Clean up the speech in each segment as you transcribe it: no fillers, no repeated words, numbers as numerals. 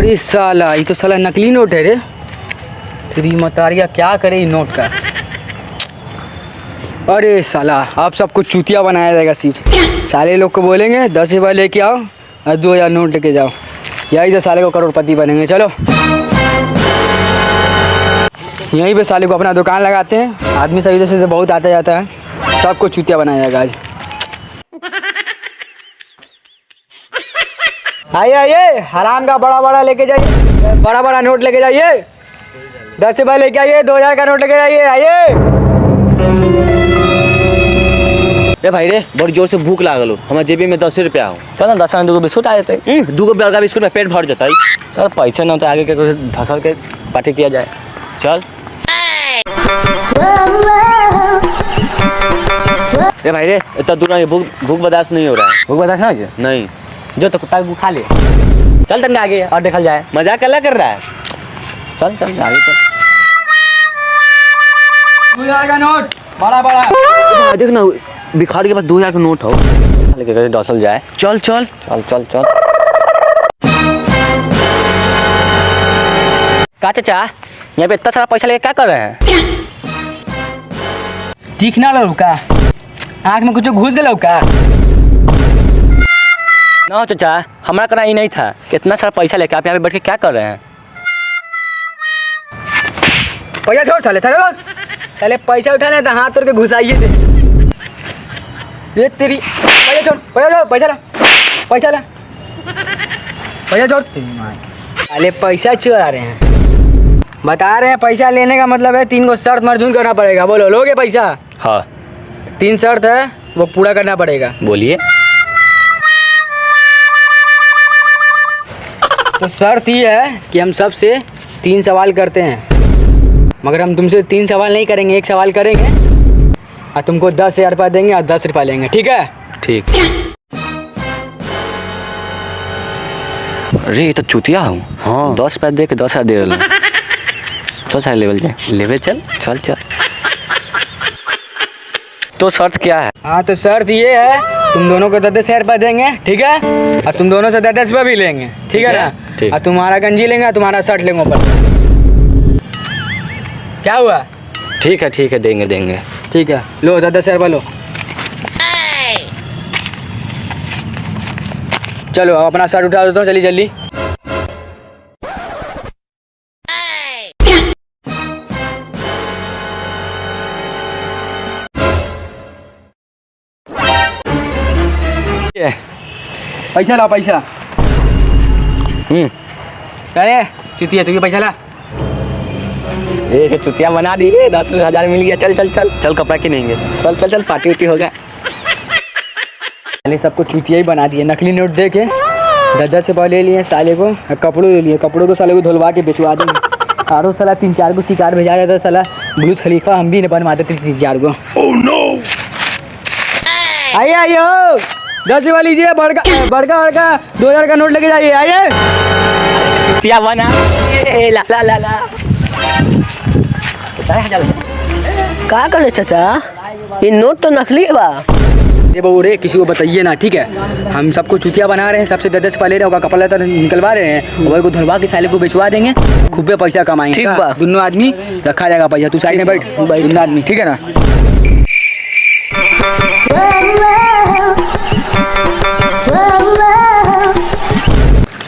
अरे साला ये तो साला नकली नोट है रे। तेरी मतारिया क्या करे इन नोट का। अरे साला आप सबको चूतिया बनाया जाएगा सिर्फ। साले लोग को बोलेंगे 10 रुपये लेके आओ और 2000 नोट लेके जाओ, यही से साले को करोड़पति बनेंगे। चलो यहीं पे साले को अपना दुकान लगाते हैं। आदमी सही से बहुत आता जाता है, सबको चूतिया बनाया जाएगा आज। आइए आइए, हराम का बड़ा बड़ा लेके जाइए, बड़ा बड़ा नोट लेके जाइए। 10 रुपये लेके आइए, 2000 का नोट लेके जाइए। आइए ए भाई रे, बड़ी जोर से भूख लागल, हमारे जेबी में 10 रुपया हो। चल ना 10 में 2 बिस्कुट आ जाते। 2 बर्गर बिस्कुट में पेट भर जाता है। सर पैसे न तो आगे के कुछ धसल के पार्टी किया जाए। चल ए भाई रे, इतना दूर भूख बर्दाश्त नहीं हो रहा है। भूख बर्दाश्त नहीं? नहीं जो तो कुत्ता खा ले। चल तक आगे और देखल जाए। मजाक अल्लाह कर रहा है। चल चल आगे चल। 2000 का नोट बड़ा बड़ा। देख ना, भिखारी के पास 2000 का नोट हो। लेके कैसे डसल जाए। चल चल चल चल चल। का चाचा यहाँ पे इतना सारा पैसा लेके क्या कर रहे हैं? दिखना लो का आँख में कुछ घुस गया का? ना चाचा, हमारा करना ही नहीं था। कितना सारा पैसा लेके आप यहाँ पे बैठ के क्या कर रहे हैं? पैसा छोड़ साले, साले पैसा उठाने तो हाथ तोड़ के घुसाइए थे। ये तेरी पैसा छोड़, पैसा ला, पैसा ला, पैसा छोड़। साले पैसा चुरा रहे हैं। बता रहे हैं पैसा लेने का मतलब है 3 को शर्त मर्जून करना पड़ेगा। बोलो लोगे पैसा? हाँ 3 शर्त है, वो पूरा करना पड़ेगा। बोलिए। तो शर्त ये है कि हम सबसे 3 सवाल करते हैं, मगर हम तुमसे 3 सवाल नहीं करेंगे, 1 सवाल करेंगे और तुमको 10,000 रुपये देंगे और 10 रुपये लेंगे। ठीक है? ठीक। अरे ये तो चूतिया हूँ। हाँ 10 रुपये दे के 10,000 दे रहा। चल सारे लेवल जाए, लेवल चल चल चल। तो शर्त क्या है? हाँ तो शर्त ये है, तुम दोनों को 10,000 रुपये देंगे, ठीक है? और तुम दोनों से 10 रुपये भी लेंगे, ठीक है ना? ठीक। और तुम्हारा गंजी लेंगे, तुम्हारा शर्ट लेंगे ऊपर। क्या हुआ? ठीक है देंगे देंगे। ठीक है लो 10,000 रुपये लो। चलो अब अपना शर्ट उठा देता हूँ, चलिए जल्दी। पैसा ला पैसा। अरे चुतिया तू पैसा ला। ये से चुतिया बना दी, 10,000 मिल गया। चल चल चल चल कपड़ा किनेंगे। चल चल चल, पार्टी उटी होगा। पहले सबको चुतिया ही बना दिए। नकली नोट दे के 10,000 रुपये ले लिए साले को, कपड़ों ले लिए। कपड़ों को साले को धुलवा के बेचवा देंगे। आरो साला 3-4 को शिकार भेजा जाता है। साला बुर्ज खलीफा हम भी नहीं बनवाते 3-4 को। Oh no. आइए आइए 10 रुपये लीजिए, बड़का 2000 का नोट लेके जाइए। आइए चुतिया बना ला ला ला ला। क्या करे चाचा, ये नोट तो नकली है बा। ये बहू रे, किसी को बताइए ना, ठीक है? हम सबको चुतिया बना रहे हैं, सबसे 10 रुपये ले रहे होगा, कपड़ा लेता निकलवा रहे हैं, वही को धुलवा के साले को बेचवा देंगे, खूब पैसा कमाएंगे। ठीक बा। दोनों आदमी रखा जाएगा पैसा। तू साइड में बैठ, दोनों आदमी, ठीक है ना?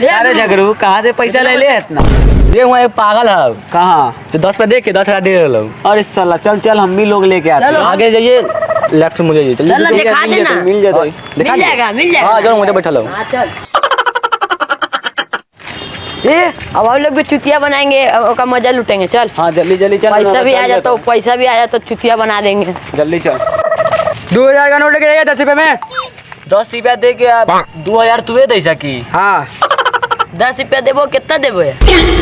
अरे झगड़ू, कहाँ से पैसा ले ले इतना? ये वहाँ एक पागल है। कहाँ? तो 10 रुपये दे के 10,000 दे रहे लोग। अरे साला चल चल, हम भी लोग लेके आते हैं। आगे जाइए, लेफ्ट से मुझे चलो दिखा देना। मिल जाता है। मिल जाएगा। हाँ चलो मुझे बैठा लो। चल ये अब हम लोग भी चुतिया बनाएंगे, अब का मजा लुटेंगे। चल हाँ जल्दी जल्दी चल। पैसा भी आ जाता, पैसा भी आया तो चुतिया बना देंगे। जल्दी चल। 2000 का नोट लेके जाइए 10 रुपये में। 10 रुपया दे के आप 2000 तुए दे सकी। हाँ 10 रुपया देबो, कितना देबो?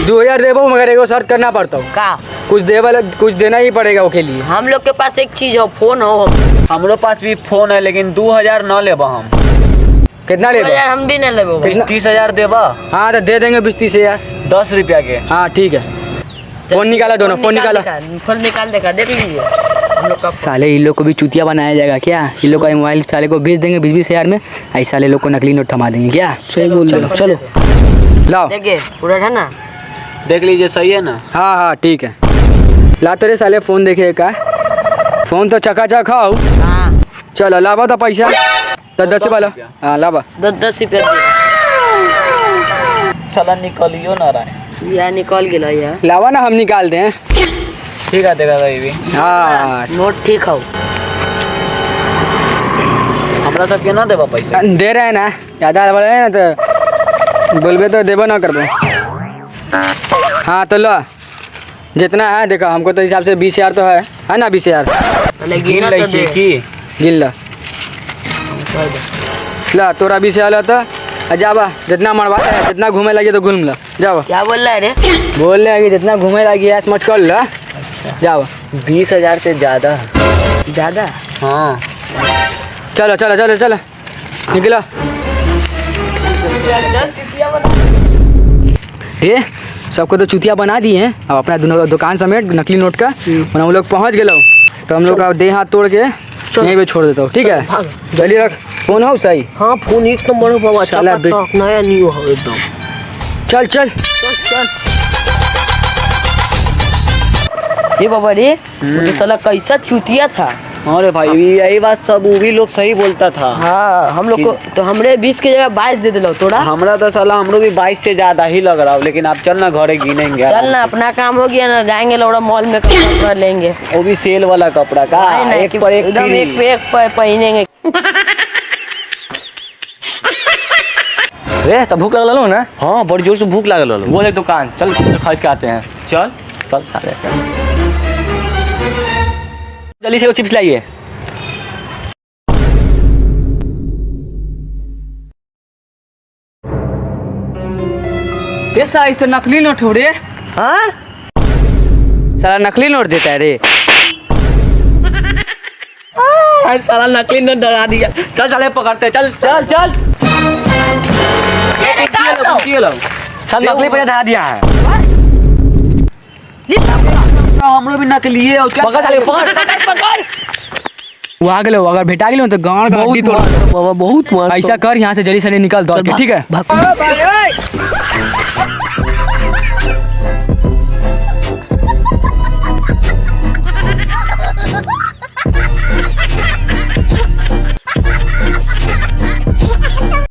2000 देबो, मगर एगो शर्त करना पड़ता है। का? कुछ देना ही पड़ेगा वो के लिए। हम लोग के पास एक चीज हो, फोन हो। हमरो पास भी फोन है, लेकिन 2000 न लेबा हम। कितना ले? हम भी नहीं लेबो। 20-30 देबा। हाँ तो दे देंगे 20-30 हज़ार। 10 रुपया के। हाँ ठीक है। फोन निकाला दोनों, फोन निकाला। फोन निकाल देखा, देख लीजिए। साले इन लोग को भी चुतिया बनाया जाएगा क्या? इन लोग का मोबाइल साले को बेच देंगे 20-20 हज़ार में। ऐसा साले लोग को नकली नोट थमा देंगे क्या? सही बोल रहे हो। चलो लाओ। देखिए पूरा है ना। देख लीजिए सही है ना। हाँ हाँ ठीक है। ला तेरे साले फोन देखे का, फोन तो चकाचक हो। हाँ चलो लावा तो पैसा 10 वाला। हाँ लावा। 10 रुपया चला निकलियो ना रहा है। या निकल गया यार। लावा ना, हम निकाल दें। ठीक है देगा कहीं भी। हाँ नोट ठीक हो। हमरा सब के ना देबा पैसा। दे रहे हैं ना, ज़्यादा बोले है ना तो बोलबे तो देबो ना करबो। हाँ तो लो जितना है देखो, हमको तो हिसाब से 20,000 तो है ना 20,000। लेकिन ना तो दे। गिन लो। ला तोरा 20,000 लो तो जावा, जितना मरवा जितना घूमे लगे तो घूम लो जाओ। क्या बोल रहा है रे? बोल रहे हैं कि जितना घूमे लगी ऐस मत कर लो। जाओ। 20,000 से ज्यादा। ज्यादा? हाँ चलो चलो चलो चलो निकलो। ये सबको तो चुतिया बना दिए हैं। अब अपना दुकान समेत नकली नोट का हम लोग पहुंच गए तो हम लोग का देह हाथ तोड़ के यहीं पे छोड़ देता हूँ। ठीक है चलिए रख। फोन हो सही? हाँ फोन एक नंबर हो बाबा। साला नया न्यू हो एकदम। चल चल ये बाबा रे वो तो साला कैसा चुतिया था। अरे भाई यही बात सब वो भी लोग सही बोलता था। हाँ हम लोग को तो हमरे 20 की जगह 22 दे दिलो तोड़ा। हमरा तो साला हमरो भी 22 से ज्यादा ही लग रहा हो, लेकिन आप चल ना घरे गिनेंगे। चल ना अपना काम हो गया ना, जाएंगे लोड़ा मॉल में कपड़ा लेंगे। वो भी सेल वाला कपड़ा का एक पर एक एकदम फ्री। एक पे एक पहनेंगे। रे तो भूख लगल हो ना। हाँ बड़ी जोर से भूख लागल हो। बोले दुकान चल खरीद के आते हैं। चल चल सारे जल्दी से वो चिप्स लाइए। ये साला इस तो नकली नोट हो रे। हाँ साला नकली नोट देता है रे। साला नकली नोट डरा दिया। चल चले पकड़ते चल चल चल सब नकली पैसा धरा दिया है। हमरो भी नकली है। पकड़ साले पकड़। वो आ गए, अगर भेटा गए तो गाँव का हड्डी तोड़। बाबा बहुत मार। ऐसा कर यहाँ से जल्दी से निकल दौड़ के। ठीक है।